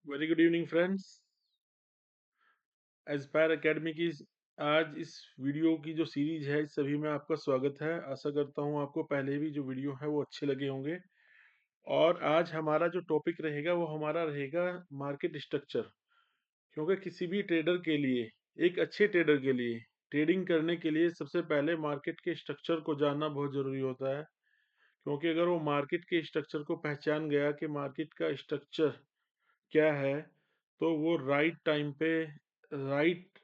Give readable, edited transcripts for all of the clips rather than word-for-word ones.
Very good evening friends. Aspire academy की आज इस वीडियो की जो सीरीज है इस सभी में आपका स्वागत है। आशा करता हूँ आपको पहले भी जो वीडियो है वो अच्छे लगे होंगे। और आज हमारा जो टॉपिक रहेगा वो हमारा रहेगा मार्केट स्ट्रक्चर। क्योंकि किसी भी ट्रेडर के लिए, एक अच्छे ट्रेडर के लिए, ट्रेडिंग करने के लिए सबसे पहले मार्केट के स्ट्रक्चर को जानना बहुत ज़रूरी होता है। क्योंकि अगर वो मार्केट के स्ट्रक्चर को पहचान गया कि मार्केट का स्ट्रक्चर क्या है, तो वो राइट टाइम पे राइट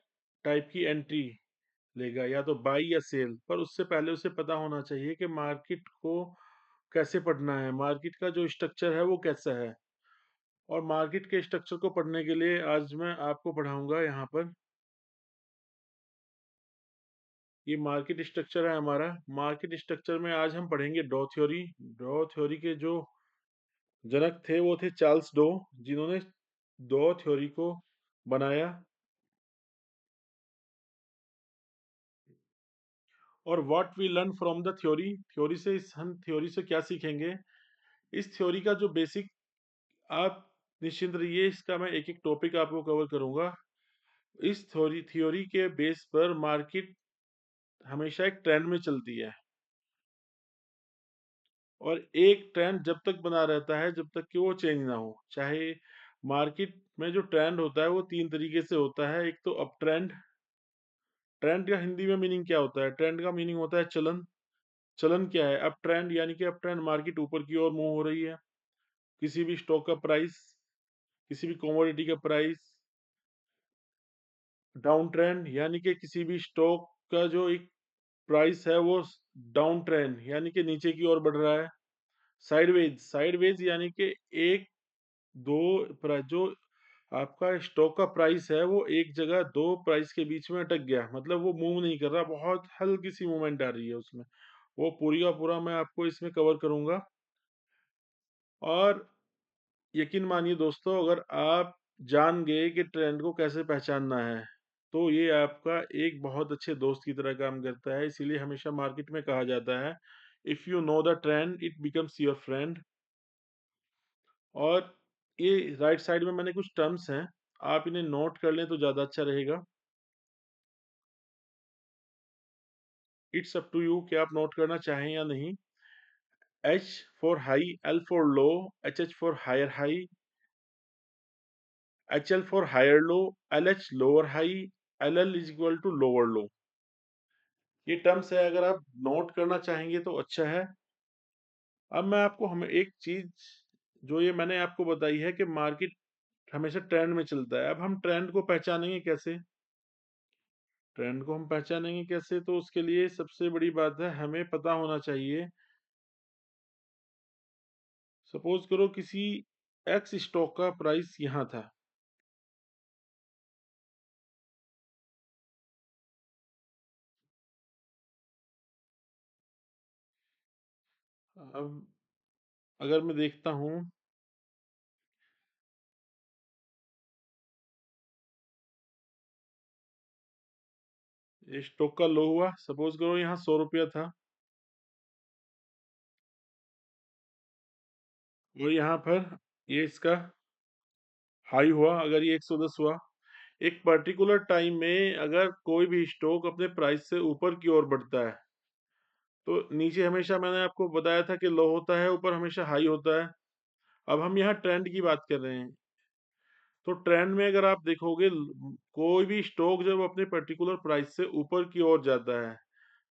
टाइप की एंट्री लेगा, या तो बाई या सेल। पर उससे पहले उसे पता होना चाहिए कि मार्केट को कैसे पढ़ना है, मार्केट का जो स्ट्रक्चर है वो कैसा है। और मार्केट के स्ट्रक्चर को पढ़ने के लिए आज मैं आपको पढ़ाऊंगा यहाँ पर। ये मार्केट स्ट्रक्चर है हमारा। मार्केट स्ट्रक्चर में आज हम पढ़ेंगे डॉ थ्योरी। डॉ थ्योरी के जो जनक थे वो थे चार्ल्स डॉ, जिन्होंने डॉ थ्योरी को बनाया। और what we learn from the theory, theory से हम थ्योरी से क्या सीखेंगे। इस थ्योरी का जो बेसिक, आप निश्चिंत रहिए, इसका मैं एक एक टॉपिक आपको कवर करूंगा। इस थ्योरी थ्योरी के बेस पर मार्केट हमेशा एक ट्रेंड में चलती है। और एक ट्रेंड जब तक बना रहता है जब तक कि वो चेंज ना हो। चाहे मार्केट में जो ट्रेंड होता है वो तीन तरीके से होता है। एक तो अप ट्रेंड। ट्रेंड का हिंदी में मीनिंग क्या होता है? ट्रेंड का मीनिंग होता है चलन। चलन क्या है? अप ट्रेंड यानी कि अप ट्रेंड, मार्केट ऊपर की ओर मूव हो रही है। किसी भी स्टॉक का प्राइस, किसी भी कमोडिटी का प्राइस। डाउन ट्रेंड यानी कि किसी भी स्टॉक का जो एक प्राइस है वो डाउन ट्रेंड यानी कि नीचे की ओर बढ़ रहा है। साइडवेज, साइडवेज यानी कि एक दो जो आपका स्टॉक का प्राइस है वो एक जगह दो प्राइस के बीच में अटक गया, मतलब वो मूव नहीं कर रहा, बहुत हल्की सी मूवमेंट आ रही है उसमें। वो पूरी का पूरा मैं आपको इसमें कवर करूंगा। और यकीन मानिए दोस्तों, अगर आप जान गए कि ट्रेंड को कैसे पहचानना है, तो ये आपका एक बहुत अच्छे दोस्त की तरह काम करता है। इसीलिए हमेशा मार्केट में कहा जाता है, if you know the trend it becomes your friend. और ये राइट साइड में मैंने कुछ टर्म्स हैं, आप इन्हें नोट कर लें तो ज़्यादा अच्छा रहेगा। इट्स अप टू यू कि आप नोट करना चाहें या नहीं। H for high, L for low, H for higher high, L for higher low, H lower high, L is equal to lower low. ये टर्म्स है, अगर आप नोट करना चाहेंगे तो अच्छा है। अब मैं आपको हमें एक चीज, जो ये मैंने आपको बताई है कि मार्केट हमेशा ट्रेंड में चलता है। अब हम ट्रेंड को पहचानेंगे कैसे? ट्रेंड को हम पहचानेंगे कैसे, तो उसके लिए सबसे बड़ी बात है, हमें पता होना चाहिए। सपोज करो किसी एक्स स्टॉक का प्राइस यहाँ था। अब अगर मैं देखता हूँ, ये स्टॉक का लो हुआ, सपोज करो यहाँ 100 रुपया था, और यहाँ पर ये इसका हाई हुआ, अगर ये 110 हुआ। एक पर्टिकुलर टाइम में अगर कोई भी स्टॉक अपने प्राइस से ऊपर की ओर बढ़ता है, तो नीचे हमेशा, मैंने आपको बताया था कि लो होता है, ऊपर हमेशा हाई होता है। अब हम यहाँ ट्रेंड की बात कर रहे हैं, तो ट्रेंड में अगर आप देखोगे, कोई भी स्टॉक जब अपने पर्टिकुलर प्राइस से ऊपर की ओर जाता है,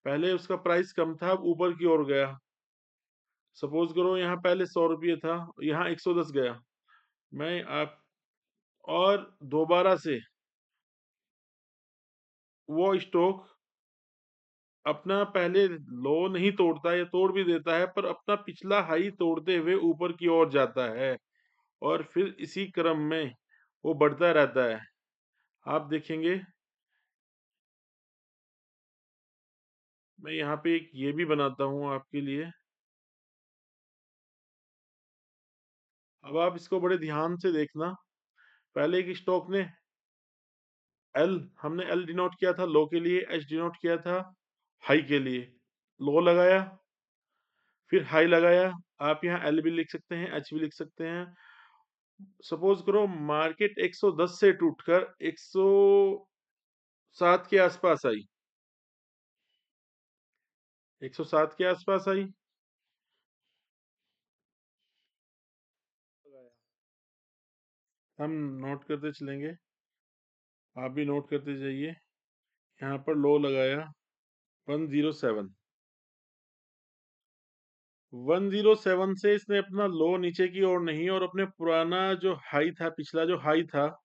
पहले उसका प्राइस कम था, अब ऊपर की ओर गया। सपोज करो यहाँ पहले 100 रुपये था, यहाँ 110 गया। मैं आप और दोबारा से वो स्टॉक अपना पहले लो नहीं तोड़ता, या तोड़ भी देता है, पर अपना पिछला हाई तोड़ते हुए ऊपर की ओर जाता है, और फिर इसी क्रम में वो बढ़ता रहता है। आप देखेंगे, मैं यहाँ पे एक ये भी बनाता हूँ आपके लिए। अब आप इसको बड़े ध्यान से देखना। पहले एक स्टॉक ने एल, हमने एल डिनोट किया था लो के लिए, एच डिनोट किया था हाई के लिए। लो लगाया, फिर हाई लगाया। आप यहाँ एल भी लिख सकते हैं, एच भी लिख सकते हैं। सपोज करो मार्केट 110 से टूटकर 107 के आसपास आई, 107 के आसपास आई। हम नोट करते चलेंगे, आप भी नोट करते जाइए। यहाँ पर लो लगाया 107, 107 से इसने अपना लो नीचे की ओर नहीं और अपने पुराना जो हाई था, पिछला जो हाई था,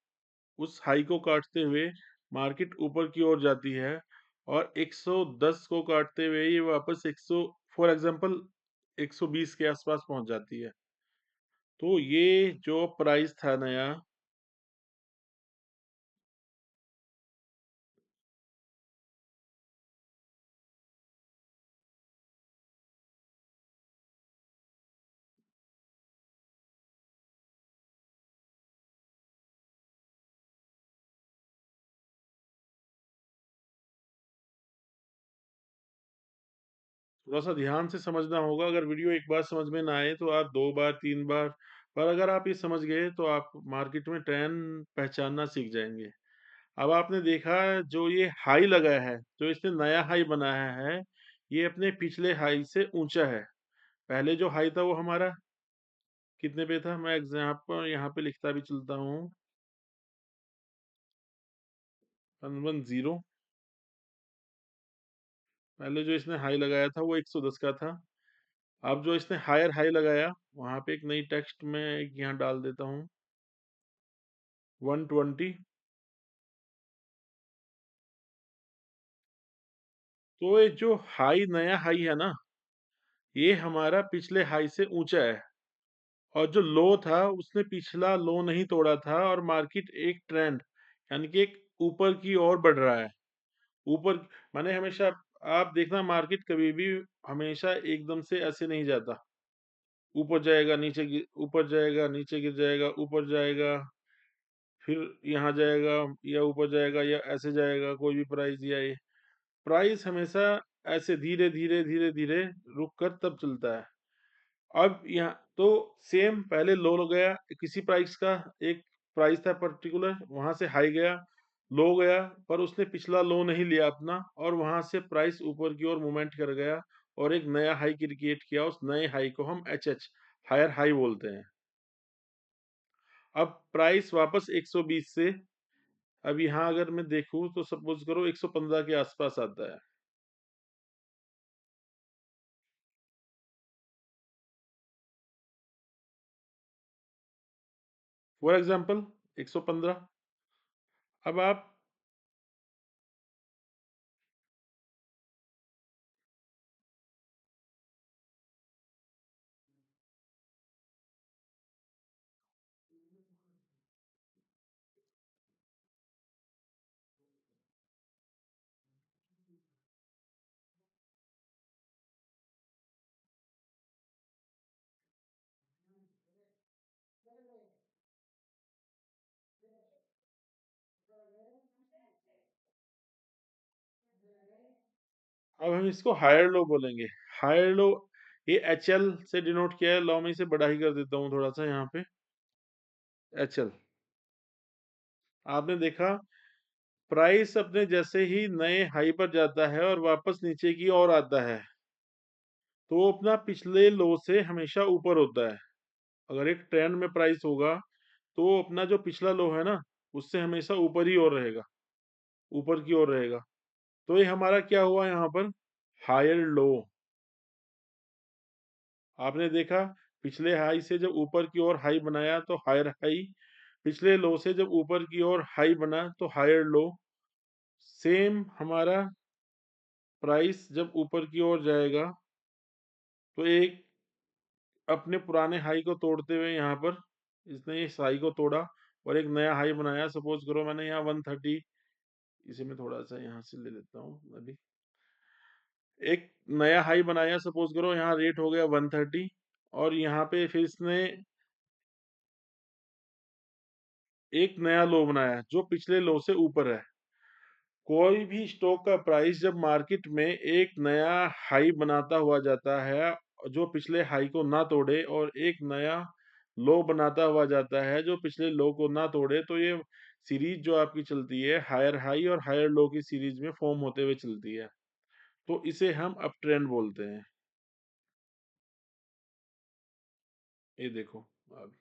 उस हाई को काटते हुए मार्केट ऊपर की ओर जाती है और 110 को काटते हुए ये वापस 100 फॉर एग्जांपल 120 के आसपास पहुंच जाती है। तो ये जो प्राइस था नया, थोड़ा सा ध्यान से समझना होगा। अगर वीडियो एक बार समझ में ना आए तो आप 2 बार 3 बार, पर अगर आप ये समझ गए तो आप मार्केट में ट्रेंड पहचानना सीख जाएंगे। अब आपने देखा जो ये हाई लगाया है, जो इसने नया हाई बनाया है, ये अपने पिछले हाई से ऊंचा है। पहले जो हाई था वो हमारा कितने पे था, मैं एग्जाम्पल यहाँ पे लिखता भी चलता हूँ, 110। पहले जो इसने हाई लगाया था वो 110 का था। अब जो इसने हायर हाई लगाया, वहां पे एक नई टेक्स्ट में एक यहाँ डाल देता हूँ, 120। तो ये जो हाई नया हाई है ना, ये हमारा पिछले हाई से ऊंचा है और जो लो था उसने पिछला लो नहीं तोड़ा था और मार्केट एक ट्रेंड यानी कि एक ऊपर की ओर बढ़ रहा है। ऊपर माने हमेशा आप देखना मार्केट कभी भी हमेशा एकदम से ऐसे नहीं जाता, ऊपर जाएगा नीचे ऊपर जाएगा नीचे गिर जाएगा, ऊपर जाएगा फिर यहाँ जाएगा, या ऊपर जाएगा या ऐसे जाएगा कोई भी प्राइस, या ये प्राइस हमेशा ऐसे धीरे धीरे धीरे धीरे रुक कर तब चलता है। अब यहाँ तो सेम पहले लो गया किसी प्राइस का, एक प्राइस था पर्टिकुलर, वहां से हाई गया, लो गया, पर उसने पिछला लो नहीं लिया अपना और वहां से प्राइस ऊपर की ओर मूवमेंट कर गया और एक नया हाई क्रिएट किया। उस नए हाई को हम एच हायर हाई बोलते हैं। अब प्राइस वापस 120 से, अब यहाँ अगर मैं देखूं तो सपोज करो 115 के आसपास आता है। For example 115। अब आप अब हम इसको हायर लो बोलेंगे। हायर लो, ये एच एल से डिनोट किया है, लो में इसे बड़ा ही कर देता हूँ थोड़ा सा यहाँ पे, एच एल। आपने देखा प्राइस अपने जैसे ही नए हाई पर जाता है और वापस नीचे की ओर आता है तो वो अपना पिछले लो से हमेशा ऊपर होता है। अगर एक ट्रेंड में प्राइस होगा तो वो अपना जो पिछला लो है ना, उससे हमेशा ऊपर ही और रहेगा, ऊपर की ओर रहेगा। तो ये हमारा क्या हुआ यहाँ पर, हायर लो। आपने देखा पिछले हाई से जब ऊपर की ओर हाई बनाया तो हायर हाई, पिछले लो से जब ऊपर की ओर हाई बना तो हायर लो। सेम हमारा प्राइस जब ऊपर की ओर जाएगा तो एक अपने पुराने हाई को तोड़ते हुए यहाँ पर इसने इस हाई को तोड़ा और एक नया हाई बनाया। सपोज करो मैंने यहाँ 130, इसे मैं थोड़ा सा यहाँ से ले लेता हूँ अभी, एक नया हाई बनाया, सपोज करो यहाँ रेट हो गया 130 और यहाँ पे फिर इसने एक नया लो बनाया जो पिछले लो से ऊपर है। कोई भी स्टॉक का प्राइस जब मार्केट में एक नया हाई बनाता हुआ जाता है जो पिछले हाई को ना तोड़े और एक नया लो बनाता हुआ जाता है जो पिछले लो को ना तोड़े, तो ये सीरीज जो आपकी चलती है हायर हाई और हायर लो की सीरीज में फॉर्म होते हुए चलती है, तो इसे हम अप ट्रेंड बोलते हैं। ये देखो अब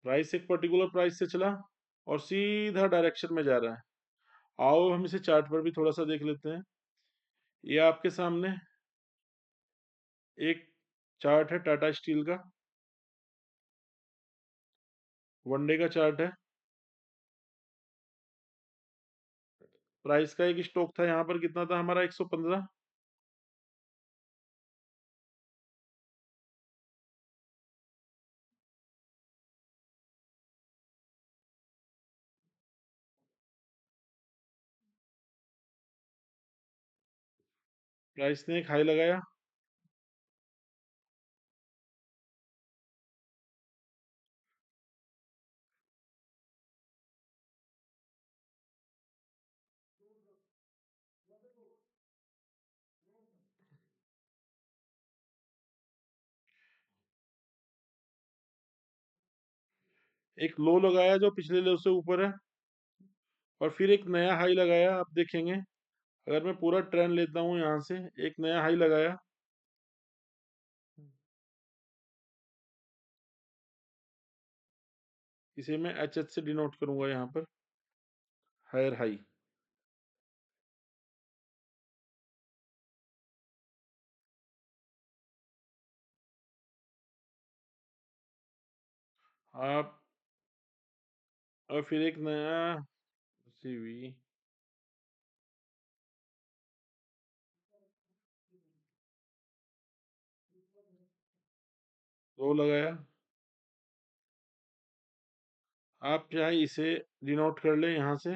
प्राइस एक पर्टिकुलर प्राइस से चला और सीधा डायरेक्शन में जा रहा है। आओ हम इसे चार्ट पर भी थोड़ा सा देख लेते हैं। ये आपके सामने एक चार्ट है टाटा स्टील का, वनडे का चार्ट है। प्राइस का एक स्टॉक था यहाँ पर, कितना था हमारा, 115। प्राइस ने एक हाई लगाया, एक लो लगाया जो पिछले लो से ऊपर है, और फिर एक नया हाई लगाया। आप देखेंगे अगर मैं पूरा ट्रेंड लेता हूँ यहाँ से, एक नया हाई लगाया, इसे मैं एच एच से डिनोट करूंगा यहाँ पर, हायर हाई। आप और फिर एक नया सीवी लो लगाया। आप चाहे इसे डिनोट कर लें यहाँ से,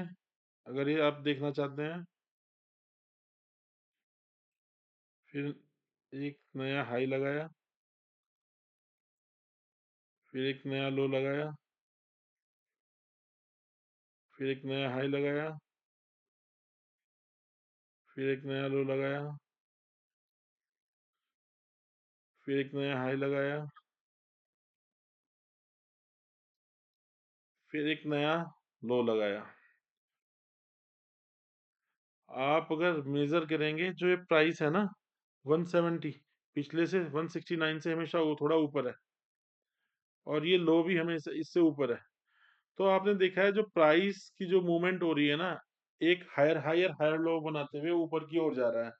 अगर ये आप देखना चाहते हैं। फिर एक नया हाई लगाया, फिर एक नया लो लगाया, फिर एक नया हाई लगाया, फिर एक नया लो लगाया, फिर एक नया हाई लगाया, फिर एक नया लो लगाया। आप अगर मेजर करेंगे जो ये प्राइस है ना 170, पिछले से 169 से हमेशा वो थोड़ा ऊपर है, और ये लो भी हमेशा इससे ऊपर है। तो आपने देखा है जो प्राइस की जो मूवमेंट हो रही है ना, एक हायर हायर हायर लो बनाते हुए ऊपर की ओर जा रहा है।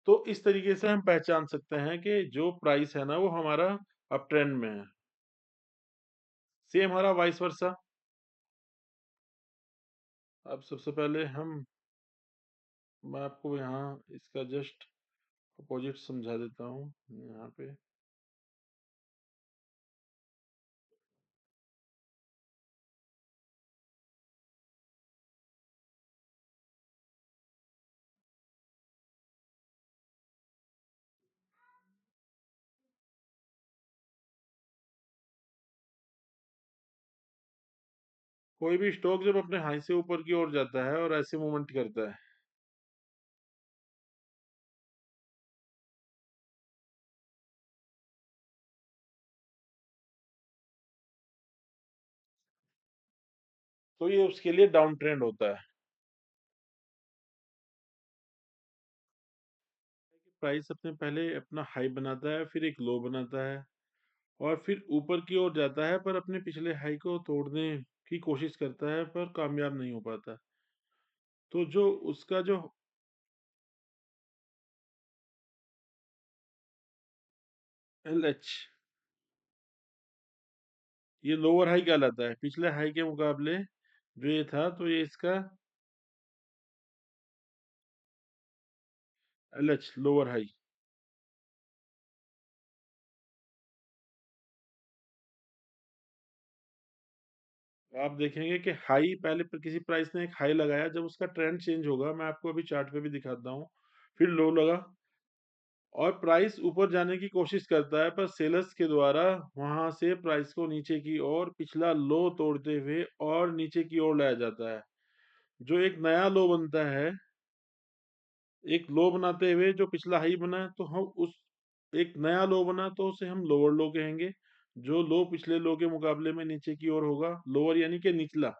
तो इस तरीके से हम पहचान सकते हैं कि जो प्राइस है ना वो हमारा अप ट्रेंड में है। सेम हमारा वाइस वर्सा। अब सबसे पहले मैं आपको यहाँ इसका जस्ट अपोजिट समझा देता हूँ यहाँ पे। कोई भी स्टॉक जब अपने हाई से ऊपर की ओर जाता है और ऐसे मूवमेंट करता है, तो ये उसके लिए डाउन ट्रेंड होता है। प्राइस अपने पहले अपना हाई बनाता है, फिर एक लो बनाता है, और फिर ऊपर की ओर जाता है, पर अपने पिछले हाई को तोड़ने की कोशिश करता है पर कामयाब नहीं हो पाता। तो जो उसका जो एल एच, ये लोअर हाई कहलाता है पिछले हाई के मुकाबले। जो ये था तो ये इसका एल एच लोअर हाई। आप देखेंगे कि हाई पहले किसी प्राइस ने एक हाई लगाया, जब उसका ट्रेंड चेंज होगा, मैं आपको अभी चार्ट पे भी दिखाता हूँ, फिर लो लगा और प्राइस ऊपर जाने की कोशिश करता है, पर सेलर्स के द्वारा वहां से प्राइस को नीचे की ओर पिछला लो तोड़ते हुए और नीचे की ओर लाया जाता है। जो एक नया लो बनता है, एक लो बनाते हुए जो पिछला हाई बना तो हम उस एक नया लो बना तो उसे हम लोअर लो कहेंगे। जो लो पिछले लो के मुकाबले में नीचे की ओर होगा, लोअर यानी कि निचला।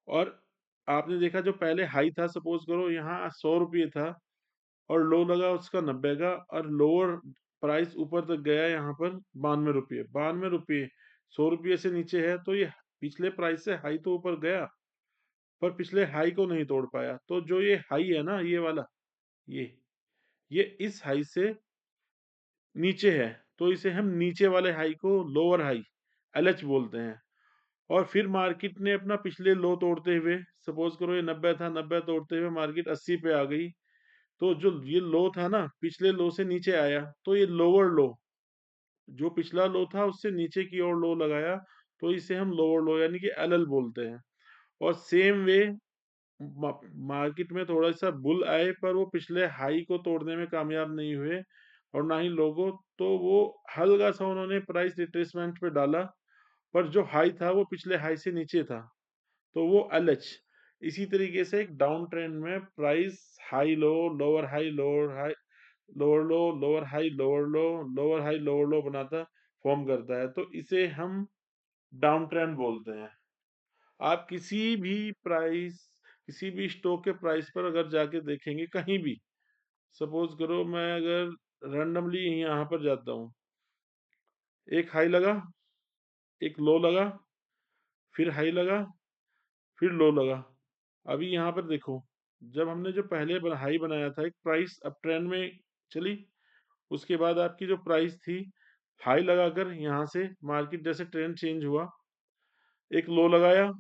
और आपने देखा जो पहले हाई था, सपोज करो यहाँ 100 रुपये था और लो लगा उसका 90 का, और लोअर प्राइस ऊपर तक गया यहाँ पर 92 रुपये। 92 रुपये 100 रुपये से नीचे है, तो ये पिछले प्राइस से हाई तो ऊपर गया, पर पिछले हाई को नहीं तोड़ पाया। तो जो ये हाई है ना, ये वाला, ये इस हाई से नीचे है, तो इसे हम नीचे वाले हाई को लोअर हाई, एलएच बोलते हैं। और फिर मार्केट ने अपना पिछले लो तोड़ते हुए, सपोज करो ये 90 था, 90 तोड़ते हुए मार्केट 80 पे आ गई। तो जो ये लो था ना, पिछले लो से नीचे आया, तो ये लोअर लो, जो पिछला लो था उससे नीचे की ओर लो लगाया, तो इसे हम लोअर लो यानी कि एलएल बोलते हैं। और सेम वे मार्केट में थोड़ा सा बुल आए, पर वो पिछले हाई को तोड़ने में कामयाब नहीं हुए और ना ही लोगो, तो वो हल्का सा उन्होंने प्राइस रिट्रेसमेंट पे डाला, पर जो हाई था वो पिछले हाई से नीचे था, तो वो एलएच। इसी तरीके से एक डाउन ट्रेंड में price high low, lower high, lower high, lower लो, लोअर हाई, लोअर लो, लोअर हाई, लोअर लो बनाता फॉर्म करता है, तो इसे हम डाउन ट्रेंड बोलते हैं। आप किसी भी स्टॉक के प्राइस पर अगर जाके देखेंगे कहीं भी, सपोज करो मैं अगर रैंडमली यहाँ पर जाता हूँ, एक हाई लगा, एक लो लगा, फिर हाई लगा, फिर लो लगा। अभी यहाँ पर देखो, जब हमने जो पहले हाई बनाया था, एक प्राइस अप ट्रेंड में चली, उसके बाद आपकी जो प्राइस थी, हाई लगाकर यहाँ से मार्केट जैसे ट्रेंड चेंज हुआ, एक लो लगाया,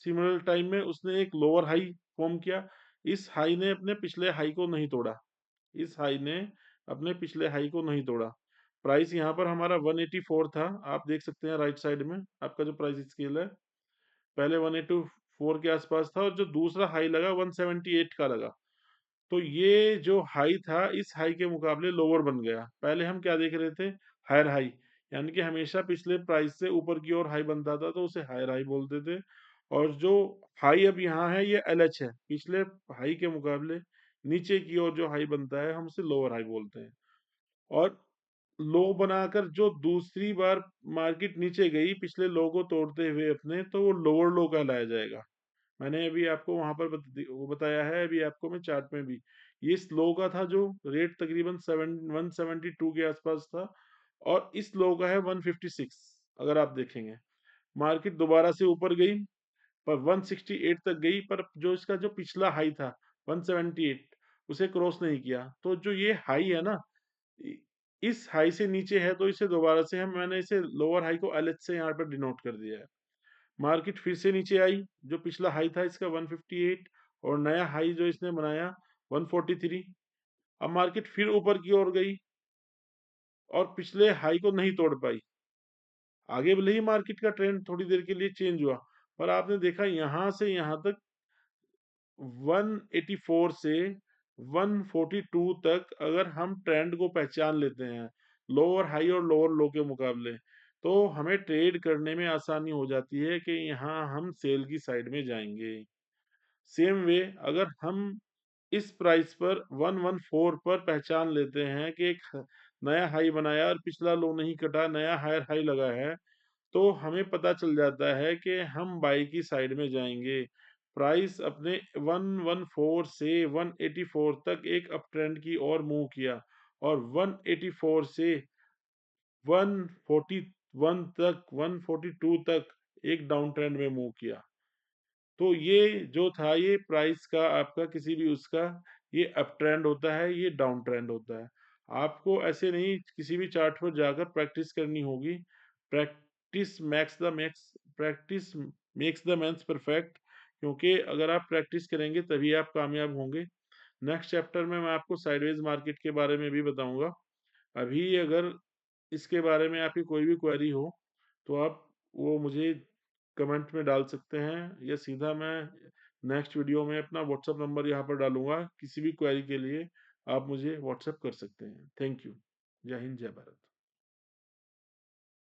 सिमिलर टाइम में उसने एक लोअर हाई फॉर्म किया। इस हाई ने अपने पिछले हाई को नहीं तोड़ा, इस हाई ने अपने पिछले हाई को नहीं तोड़ा। प्राइस यहाँ पर हमारा 184 था, आप देख सकते हैं राइट साइड में आपका जो प्राइस स्केल है, पहले 184 के आसपास था और जो दूसरा हाई लगा 178 का लगा। तो ये जो हाई था, इस हाई के मुकाबले लोअर बन गया। पहले हम क्या देख रहे थे, हायर हाई, यानी कि हमेशा पिछले प्राइस से ऊपर की ओर हाई बनता था तो उसे हायर हाई बोलते थे। और जो हाई अब यहाँ है ये एलएच है, पिछले हाई के मुकाबले नीचे की ओर जो हाई बनता है हम उसे लोअर हाई बोलते हैं। और लो बनाकर जो दूसरी बार मार्केट नीचे गई पिछले लो को तोड़ते हुए अपने, तो वो लोअर लो कहलाया जाएगा। मैंने अभी आपको वहां पर वो बताया है, अभी आपको मैं चार्ट में भी, ये स्लो का था जो रेट तकरीबन 172 के आसपास था, और इस लो का है 156। अगर आप देखेंगे मार्केट दोबारा से ऊपर गई, पर 168 तक गई, पर जो इसका जो पिछला हाई था 178, उसे क्रॉस नहीं किया। तो जो ये हाई है ना, इ- इस हाई से नीचे है, तो इसे दोबारा से मैंने इसे लोअर हाई को एलएच से यहाँ पर डिनोट कर दिया है। मार्केट फिर से नीचे आई, जो पिछला हाई था इसका 158 और नया हाई जो इसने बनाया 143। अब मार्केट फिर ऊपर की ओर गई और पिछले हाई को नहीं तोड़ पाई। आगे भले ही मार्केट का ट्रेंड थोड़ी देर के लिए चेंज हुआ, पर आपने देखा यहाँ से यहाँ तक 184 से 142 तक अगर हम ट्रेंड को पहचान लेते हैं, लोअर हाई और लोअर लो के मुकाबले, तो हमें ट्रेड करने में आसानी हो जाती है कि यहाँ हम सेल की साइड में जाएंगे। सेम वे अगर हम इस प्राइस पर 114 पर पहचान लेते हैं कि एक नया हाई बनाया और पिछला लो नहीं कटा, नया हायर हाई लगा है, तो हमें पता चल जाता है कि हम बाई की साइड में जाएंगे। प्राइस अपने 114 से 184 तक एक अप ट्रेंड की ओर मूव किया और 184 से 141 तक, 142 तक एक डाउन ट्रेंड में मूव किया। तो ये जो था, ये प्राइस का आपका किसी भी उसका, ये अप ट्रेंड होता है, ये डाउन ट्रेंड होता है। आपको ऐसे नहीं किसी भी चार्ट पर जाकर प्रैक्टिस करनी होगी। Practice makes the man perfect, क्योंकि अगर आप प्रैक्टिस करेंगे तभी आप कामयाब होंगे। नेक्स्ट चैप्टर में मैं आपको साइडवेज मार्केट के बारे में भी बताऊंगा। अभी अगर इसके बारे में आपकी कोई भी क्वेरी हो, तो आप वो मुझे कमेंट में डाल सकते हैं, या सीधा मैं नेक्स्ट वीडियो में अपना व्हाट्सएप नंबर यहाँ पर डालूंगा। किसी भी क्वेरी के लिए आप मुझे व्हाट्सएप कर सकते हैं। Thank you. जय हिंद, जय भारत।